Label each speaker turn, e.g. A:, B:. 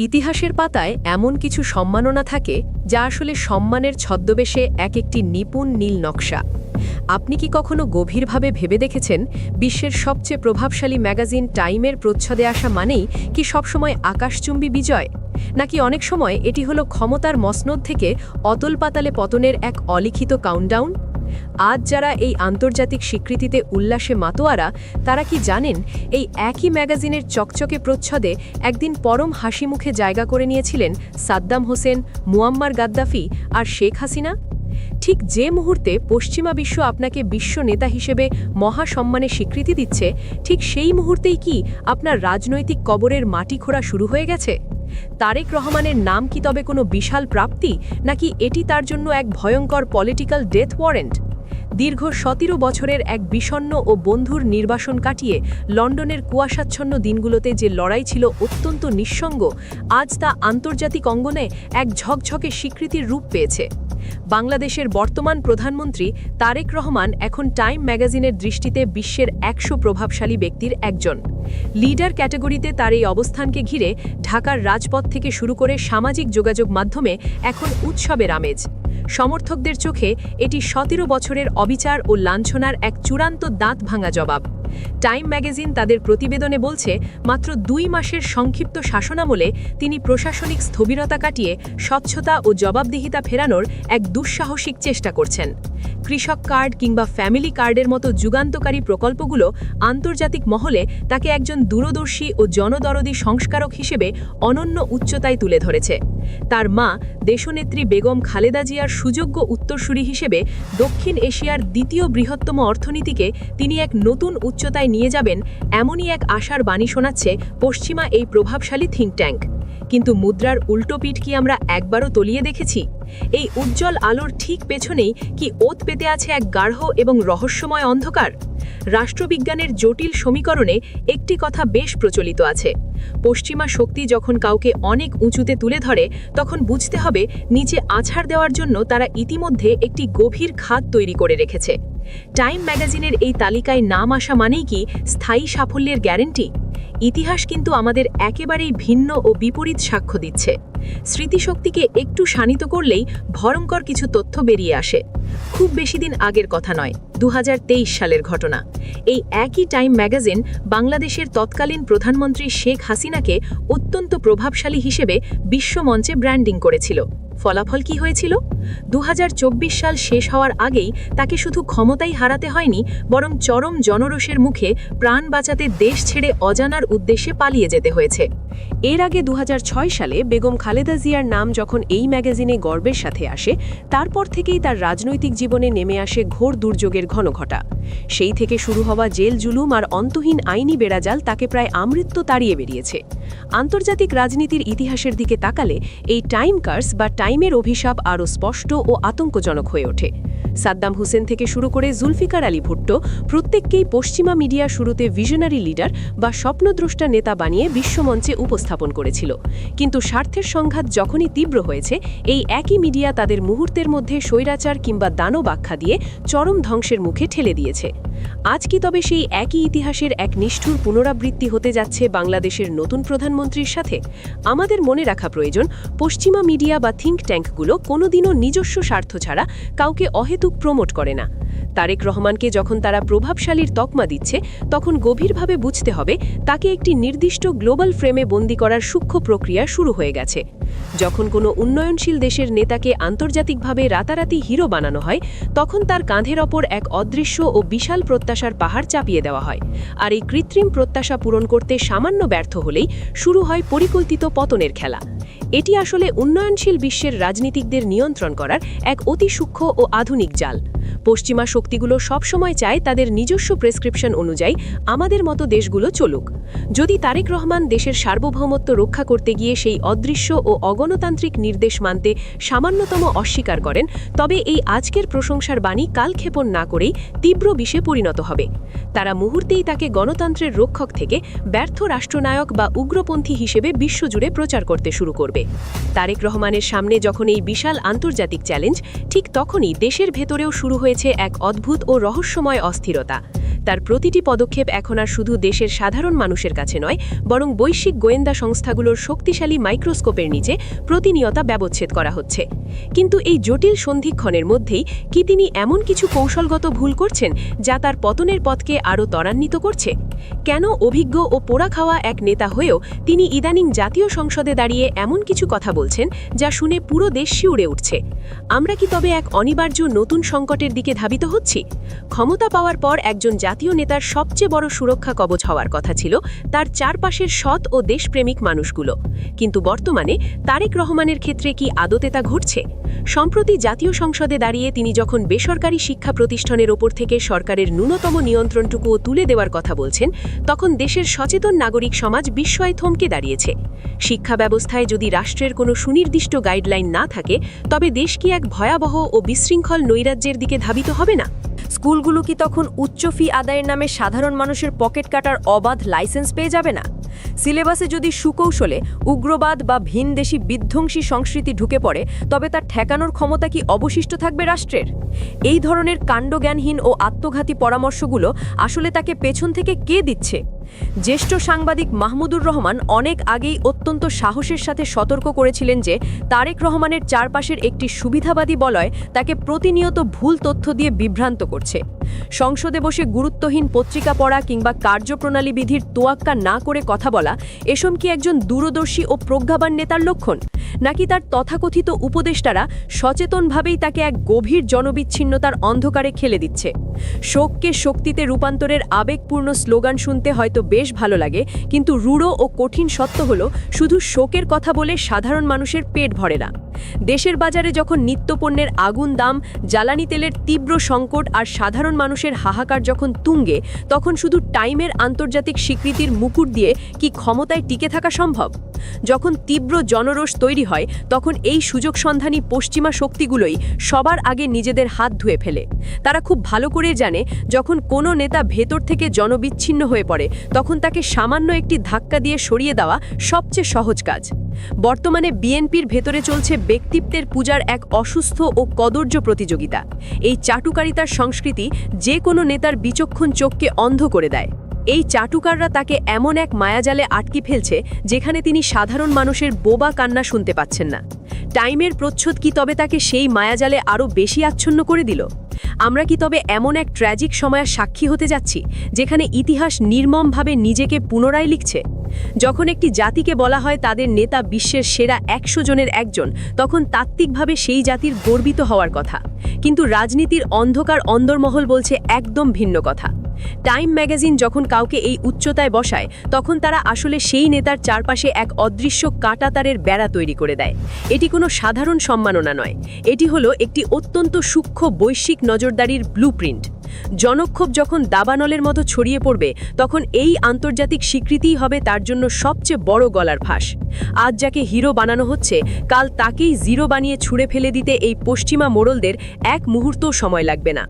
A: ইতিহাসের পাতায় এমন কিছু সম্মাননা থাকে যা আসলে সম্মানের ছদ্মবেশে একটি নিপুণ নীল নকশা। আপনি কি কখনো গভীরভাবে ভেবে দেখেছেন বিশ্বের সবচেয়ে প্রভাবশালী ম্যাগাজিন টাইমের প্রচ্ছদে আসা মানেই কি সবসময় আকাশচুম্বী বিজয়, নাকি অনেক সময় এটি হলো ক্ষমতার মসনদ থেকে অতল পাতালে পতনের এক অলিখিত কাউন্টডাউন? আজ যারা এই আন্তর্জাতিক স্বীকৃতিতে উল্লাসে মাতোয়ারা, তারা কি জানেন এই একই ম্যাগাজিনের চকচকে প্রচ্ছদে একদিন পরম হাসি মুখে জায়গা করে নিয়েছিলেন সাদ্দাম হোসেন, মুয়াম্মার গাদ্দাফি আর শেখ হাসিনা? ঠিক যে মুহূর্তে পশ্চিমা বিশ্ব আপনাকে বিশ্ব নেতা হিসেবে মহাসম্মানে স্বীকৃতি দিচ্ছে, ঠিক সেই মুহূর্তেই কি আপনার রাজনৈতিক কবরের মাটি খোঁড়া শুরু হয়ে গেছে? তারেক রহমানের নাম কি তবে কোনো বিশাল প্রাপ্তি, নাকি এটি তার জন্য এক ভয়ঙ্কর পলিটিক্যাল ডেথ ওয়ারেন্ট? দীর্ঘ ১৭ বছরের এক বিষণ্ণ ও বন্ধুর নির্বাসন কাটিয়ে লন্ডনের কুয়াশাচ্ছন্ন দিনগুলোতে যে লড়াই ছিল অত্যন্ত নিঃসঙ্গ, আজ তা আন্তর্জাতিক অঙ্গনে এক ঝকঝকে স্বীকৃতির রূপ পেয়েছে। বাংলাদেশের বর্তমান প্রধানমন্ত্রী তারেক রহমান এখন টাইম ম্যাগাজিনের দৃষ্টিতে বিশ্বের ১০০ প্রভাবশালী ব্যক্তির একজন। লিডার ক্যাটাগরিতে তার এই অবস্থানকে ঘিরে ঢাকার রাজপথ থেকে শুরু করে সামাজিক যোগাযোগ মাধ্যমে এখন উৎসবের আমেজ। সমর্থকদের চোখে এটি ১৭ বছরের অবিচার ও লাঞ্ছনার এক চূড়ান্ত দাঁত ভাঙা জবাব। টাইম ম্যাগাজিন তাদের প্রতিবেদনে বলছে, মাত্র ২ মাসের সংক্ষিপ্ত শাসনামলে তিনি প্রশাসনিক স্থবিরতা কাটিয়ে স্বচ্ছতা ও জবাবদিহিতা ফেরানোর এক দুঃসাহসিক চেষ্টা করছেন। কৃষক কার্ড কিংবা ফ্যামিলি কার্ডের মতো যুগান্তকারী প্রকল্পগুলো আন্তর্জাতিক মহলে তাকে একজন দূরদর্শী ও জনদরদী সংস্কারক হিসেবে অনন্য উচ্চতায় তুলে ধরেছে। তার মা দেশনেত্রী বেগম খালেদা জিয়ার সুযোগ্য উত্তরসূরি হিসেবে দক্ষিণ এশিয়ার দ্বিতীয় বৃহত্তম অর্থনীতিকে তিনি এক নতুন উচ্চতায় নিয়ে যাবেন, এমনই এক আশার বাণী শোনাচ্ছে পশ্চিমা এই প্রভাবশালী থিঙ্ক ট্যাঙ্ক। কিন্তু মুদ্রার উল্টো পিঠ কি আমরা একবারও তলিয়ে দেখেছি? এই উজ্জ্বল আলোর ঠিক পেছনেই কি ওত পেতে আছে এক গাঢ় এবং রহস্যময় অন্ধকার? রাষ্ট্রবিজ্ঞানের জটিল সমীকরণে একটি কথা বেশ প্রচলিত আছে, পশ্চিমা শক্তি যখন কাউকে অনেক উঁচুতে তুলে ধরে, তখন বুঝতে হবে নিচে আছাড় দেওয়ার জন্য তারা ইতিমধ্যে একটি গভীর খাদ তৈরি করে রেখেছে। টাইম ম্যাগাজিনের এই তালিকায় নাম আসা মানেই কি স্থায়ী সাফল্যের গ্যারেন্টি? ইতিহাস কিন্তু আমাদের একেবারেই ভিন্ন ও বিপরীত সাক্ষ্য দিচ্ছে। স্মৃতিশক্তিকে একটু শানিত করলেই ভয়ঙ্কর কিছু তথ্য বেরিয়ে আসে। খুব বেশি দিন আগের কথা নয়, ২০২৩ সালের ঘটনা। এই একই টাইম ম্যাগাজিন বাংলাদেশের তৎকালীন প্রধানমন্ত্রী শেখ হাসিনাকে অত্যন্ত প্রভাবশালী হিসেবে বিশ্বমঞ্চে ব্র্যান্ডিং করেছিল। ফলাফল কি হয়েছিল? ২০২৪ সাল শেষ হওয়ার আগেই তাকে শুধু ক্ষমতাই হারাতে হয়নি, বরং চরম জনরোষের মুখে প্রাণ বাঁচাতে দেশ ছেড়ে অজানার উদ্দেশ্যে পালিয়ে যেতে হয়েছে। এর আগে ২০০৬ সালে বেগম খালেদা জিয়ার নাম যখন এই ম্যাগাজিনে গর্বের সাথে আসে, তারপর থেকেই তার রাজনৈতিক জীবনে নেমে আসে ঘোর দুর্যোগের ঘনঘটা। সেই থেকে শুরু হওয়া জেল জুলুম আর অন্তহীন আইনি বেড়াজাল তাকে প্রায় আমৃত্যু তাড়িয়ে বেরিয়েছে। আন্তর্জাতিক রাজনীতির ইতিহাসের দিকে তাকালে এই টাইম কার্স বা টাইমের অভিশাপ আরও স্পষ্ট ও আতঙ্কজনক হয়ে ওঠে। সাদ্দাম হোসেন থেকে শুরু করে জুলফিকার আলী ভুট্টো প্রত্যেককেই পশ্চিমা মিডিয়া শুরুতে ভিশনারি লিডার বা স্বপ্নদ্রষ্টা নেতা বানিয়ে বিশ্বমঞ্চে উপস্থাপন করেছিল। কিন্তু স্বার্থের সংঘাত যখনই তীব্র হয়েছে, এই একই মিডিয়া তাদের মুহূর্তের মধ্যে স্বৈরাচার কিংবা দানব আখ্যা দিয়ে চরম ধ্বংসের মুখে ঠেলে দিয়েছে। আজ কি তবে সেই একই ইতিহাসের এক নিষ্ঠুর পুনরাবৃত্তি হতে যাচ্ছে বাংলাদেশের নতুন প্রধানমন্ত্রীর সাথে? আমাদের মনে রাখা প্রয়োজন, পশ্চিমা মিডিয়া বা থিঙ্ক ট্যাঙ্কগুলো কোনোদিনও নিজস্ব স্বার্থ ছাড়া কাউকে অহেতুক প্রমোট করে না। তারেক রহমানকে যখন তারা প্রভাবশালীর তকমা দিচ্ছে, তখন গভীরভাবে বুঝতে হবে তাকে একটি নির্দিষ্ট গ্লোবাল ফ্রেমে বন্দী করার সূক্ষ্ম প্রক্রিয়া শুরু হয়ে গেছে। যখন কোনো উন্নয়নশীল দেশের নেতাকে আন্তর্জাতিকভাবে রাতারাতি হিরো বানানো হয়, তখন তার কাঁধের ওপর এক অদৃশ্য ও বিশাল প্রত্যাশার পাহাড় চাপিয়ে দেওয়া হয়। আর এই কৃত্রিম প্রত্যাশা পূরণ করতে সামান্য ব্যর্থ হলেই শুরু হয় পরিকল্পিত পতনের খেলা। এটি আসলে উন্নয়নশীল বিশ্বের রাজনীতিকদের নিয়ন্ত্রণ করার এক অতি সূক্ষ্ম ও আধুনিক জাল। পশ্চিমা শক্তিগুলো সবসময় চায় তাদের নিজস্ব প্রেসক্রিপশন অনুযায়ী আমাদের মতো দেশগুলো চলুক। যদি তারেক রহমান দেশের সার্বভৌমত্ব রক্ষা করতে গিয়ে সেই অদৃশ্য ও অগণতান্ত্রিক নির্দেশ মানতে সামান্যতম অস্বীকার করেন, তবে এই আজকের প্রশংসার বাণী কালক্ষেপণ না করেই তীব্র বিষে পরিণত হবে। তারা মুহূর্তেই তাকে গণতন্ত্রের রক্ষক থেকে ব্যর্থ রাষ্ট্রনায়ক বা উগ্রপন্থী হিসেবে বিশ্বজুড়ে প্রচার করতে শুরু করবে। তারেক রহমানের সামনে যখন এই বিশাল আন্তর্জাতিক চ্যালেঞ্জ, ঠিক তখনই দেশের ভেতরেও শুরু হয়েছে এক অদ্ভুত ও রহস্যময় অস্থিরতা। তার প্রতিটি পদক্ষেপ এখন আর শুধু দেশের সাধারণ মানুষের কাছে নয়, বরং বৈশ্বিক গোয়েন্দা সংস্থাগুলোর শক্তিশালী মাইক্রোস্কোপের নিচে প্রতিনিয়ত ব্যবচ্ছেদ করা হচ্ছে। কিন্তু এই জটিল সন্ধিক্ষণের মধ্যেই কি তিনি এমন কিছু কৌশলগত ভুল করছেন যা তার পতনের পথকে আরও ত্বরান্বিত করছে? কেন অভিজ্ঞ ও পোড়া খাওয়া এক নেতা হয়েও তিনি ইদানিং জাতীয় সংসদে দাঁড়িয়ে এমন কিছু কথা বলছেন যা শুনে পুরো দেশ শিউরে উঠছে? আমরা কি তবে এক অনিবার্য নতুন সংকটের দিকে ধাবিত হচ্ছি? ক্ষমতা পাওয়ার পর একজন জাতীয় নেতার সবচেয়ে বড় সুরক্ষা কবচ হওয়ার কথা ছিল তার চারপাশের সৎ ও দেশপ্রেমিক মানুষগুলো। কিন্তু বর্তমানে তারেক রহমানের ক্ষেত্রে কি আদতে তা ঘটছে? সম্প্রতি জাতীয় সংসদে দাঁড়িয়ে তিনি যখন বেসরকারি শিক্ষা প্রতিষ্ঠানের ওপর থেকে সরকারের ন্যূনতম নিয়ন্ত্রণটুকুও তুলে দেওয়ার কথা বলছেন, তখন দেশের সচেতন নাগরিক সমাজ বিস্ময়ে থমকে দাঁড়িয়েছে। শিক্ষা ব্যবস্থায় যদি রাষ্ট্রের কোনো সুনির্দিষ্ট গাইডলাইন না থাকে, তবে দেশ কি এক ভয়াবহ ও বিশৃঙ্খল নৈরাজ্যের দিকে ধাবিত হবে না?
B: স্কুলগুলো কি তখন উচ্চ ফি আদায়ের নামে সাধারণ মানুষের পকেট কাটার অবাধ লাইসেন্স পেয়ে যাবে না? সিলেবাসে যদি সুকৌশলে উগ্রবাদ বা ভিনদেশি বিধ্বংসী সংস্কৃতি ঢুকে পড়ে, তবে তার ঠেকানোর ক্ষমতা কি অবশিষ্ট থাকবে রাষ্ট্রের? এই ধরনের কাণ্ডজ্ঞানহীন ও আত্মঘাতী পরামর্শগুলো আসলে তাকে পেছন থেকে কে দিচ্ছে? জ্যেষ্ঠ সাংবাদিক মাহমুদুর রহমান অনেক আগেই অত্যন্ত সাহসের সাথে সতর্ক করেছিলেন যে তারেক রহমানের চারপাশের একটি সুবিধাবাদী বলয় তাকে প্রতিনিয়ত ভুল তথ্য দিয়ে বিভ্রান্ত করছে। সংসদে বসে গুরুত্বহীন পত্রিকা পড়া কিংবা কার্যপ্রণালী বিধির তোয়াক্কা না করে কথা বলা, এসব কি একজন দূরদর্শী ও প্রজ্ঞাবান নেতার লক্ষণ? নাকি তার তথাকথিত উপদেষ্টারা সচেতনভাবেই তাকে এক গভীর জনবিচ্ছিন্নতার অন্ধকারে ঠেলে দিচ্ছে? শোককে শক্তিতে রূপান্তরের আবেগপূর্ণ স্লোগান শুনতে হয়তো বেশ ভালো লাগে, কিন্তু রূঢ় ও কঠিন সত্য হলো শুধু শোকের কথা বলে সাধারণ মানুষের পেট ভরে না। দেশের বাজারে যখন নিত্যপণ্যের আগুন দাম, জ্বালানি তেলের তীব্র সংকট আর সাধারণ মানুষের হাহাকার যখন তুঙ্গে, তখন শুধু টাইমের আন্তর্জাতিক স্বীকৃতির মুকুট দিয়ে কি ক্ষমতায় টিকে থাকা সম্ভব? যখন তীব্র জনরোষ তৈরি হয়, তখন এই সুযোগ সন্ধানী পশ্চিমা শক্তিগুলোই সবার আগে নিজেদের হাত ধুয়ে ফেলে। তারা খুব ভালো করে জানে, যখন কোনো নেতা ভেতর থেকে জনবিচ্ছিন্ন হয়ে পড়ে, তখন তাকে সামান্য একটি ধাক্কা দিয়ে সরিয়ে দেওয়া সবচেয়ে সহজ কাজ। বর্তমানে বিএনপির ভেতরে চলছে ব্যক্তিত্বের পূজার এক অসুস্থ ও কদর্য প্রতিযোগিতা। এই চাটুকারিতার সংস্কৃতি যে কোনো নেতার বিচক্ষণ চোখকে অন্ধ করে দেয়। এই চাটুকাররা তাকে এমন এক মায়াজালে আটকে ফেলছে যেখানে তিনি সাধারণ মানুষের বোবা কান্না শুনতে পাচ্ছেন না। টাইমের প্রচ্ছদ কি তবে তাকে সেই মায়াজালে আরও বেশি আচ্ছন্ন করে দিল? আমরা কি তবে এমন এক ট্র্যাজিক সময়ের সাক্ষী হতে যাচ্ছি যেখানে ইতিহাস নির্মমভাবে নিজেকে পুনরায় লিখছে? যখন একটি জাতিকে বলা হয় তাদের নেতা বিশ্বের সেরা ১০০ জনের একজন, তখন তাত্ত্বিকভাবে সেই জাতির গর্বিত হওয়ার কথা। কিন্তু রাজনীতির অন্ধকার অন্দরমহল বলছে একদম ভিন্ন কথা। টাইম ম্যাগাজিন যখন কাউকে এই উচ্চতায় বসায়, তখন তারা আসলে সেই নেতার চারপাশে এক অদৃশ্য কাঁটাতারের বেড়া তৈরি করে দেয়। এটি কোনো সাধারণ সম্মাননা নয়, এটি হলো একটি অত্যন্ত সূক্ষ্ম বৈশ্বিক নজরদারির ব্লুপ্রিন্ট। জনক্ষোভ যখন দাবানলের মতো ছড়িয়ে পড়বে, তখন এই আন্তর্জাতিক স্বীকৃতিই হবে তার জন্য সবচেয়ে বড় গলার ফাঁস। আজ যাকে হিরো বানানো হচ্ছে, কাল তাকেই জিরো বানিয়ে ছুঁড়ে ফেলে দিতে এই পশ্চিমা মোড়লদের এক মুহূর্তও সময় লাগবে না।